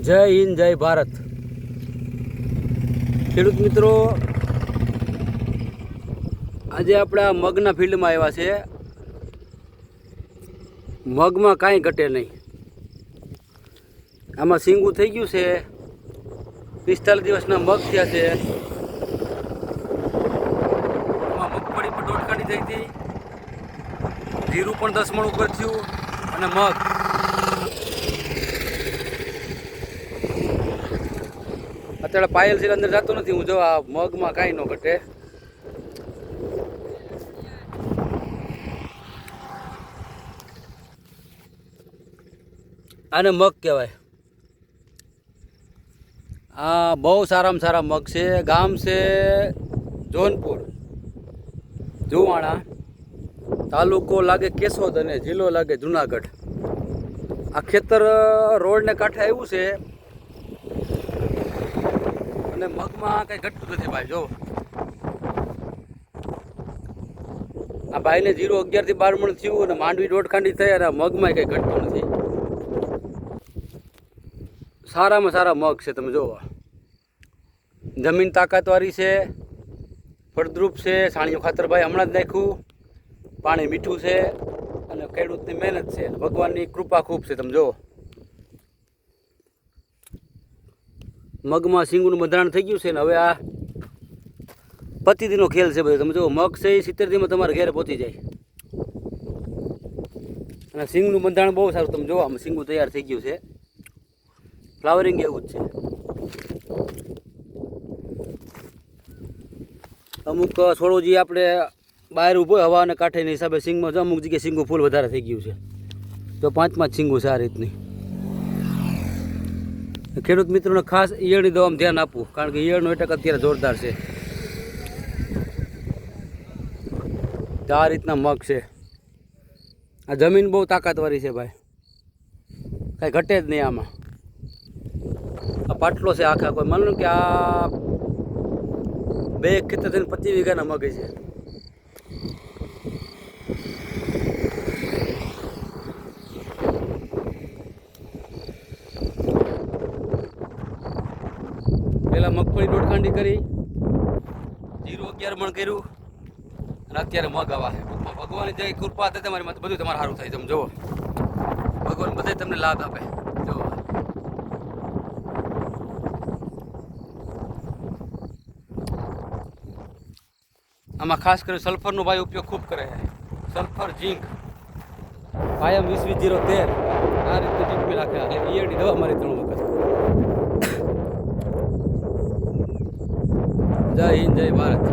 જય હિન્દ, જય ભારત. ખેડૂત મિત્રો, આજે આપણે આ મગના ફિલ્ડમાં આવ્યા છે. મગમાં કાંઈ ઘટે નહીં. આમાં સિંગું થઈ ગયું છે. 45 દિવસના મગ થયા છે. આમાં મગફળી પણ દોઢકાની થઈ હતી, જીરું પણ 10 મણ ઉપર થયું અને મગ. અત્યારે પાયલ છે અંદર જતો નથી. હું જો આ મગમાં કાંઈ ન ઘટે. આને મગ કહેવાય. આ બહુ સારામાં સારા મગ છે. ગામ છે જોનપુર, જુવાણા, તાલુકો લાગે કેશોદ અને જિલ્લો લાગે જુનાગઢ. આ ખેતર રોડને કાંઠે આવ્યું છે અને મગમાં કંઈ ઘટતું નથી ભાઈ. જો આ ભાઈને 0-11 થી 12 મણ થયું અને માંડવી દોઢખાંડી થઈ અને મગમાં કંઈ ઘટતું નથી. સારામાં સારા મગ છે. તમે જુઓ, જમીન તાકાતવાળી છે, ફળદ્રુપ છે. સાણિયું ખાતર ભાઈ હમણાં જ નાખ્યું. પાણી મીઠું છે અને ખેડૂતની મહેનત છે. ભગવાનની કૃપા ખૂબ છે. તમે જુઓ, મગમાં સિંગુનું બંધારણ થઈ ગયું છે ને હવે આ પતિદીનો ખેલ છે બધો. તમે જુઓ, મગ છે એ 70 દીમાં તમારા ઘેરે પહોંચી જાય. અને સિંગનું બંધારણ બહુ સારું. તમે જુઓ, આમાં સિંગું તૈયાર થઈ ગયું છે. ફ્લાવરિંગ એવું જ છે. અમુક છોડો જે આપણે બહાર ઊભો હવાને કાંઠેની હિસાબે સિંગમાં અમુક જગ્યાએ સિંગું ફૂલ વધારે થઈ ગયું છે. તો 5-5 સિંગું છે આ રીતની. ખેડૂત મિત્રોને ખાસ ઈયળની દવામાં ધ્યાન આપવું, કારણ કે ઈયળનો એટેક અત્યારે જોરદાર છે. તો આ રીતના મગ છે. આ જમીન બહુ તાકાતવાળી છે ભાઈ, કાંઈ ઘટે જ નહીં આમાં. આ પાટલો છે આખા. કોઈ માનો કે આ 2 ખેતર થઈને 25 વીઘાના મગ છે. પહેલાં મગફળી દોઢખાંડી કરી, જીરું 11 મણ કર્યું અને અત્યારે મગ આવા છે. ભગવાનની જે કૃપા હતી તમારી માટે બધું તમારે સારું થાય. તમે જુઓ, ભગવાન બધે તમને લાભ આપે. જુઓ, આમાં ખાસ કરીને સલ્ફરનો ભાઈ ઉપયોગ ખૂબ કરે છે. સલ્ફર, ઝીંક, કાયમ 20-20-0-13 આ રીતે ટીપી રાખે. એટલે ઈયળની દવા મારી 3 વખત. જય હિન્દ, જય ભારત.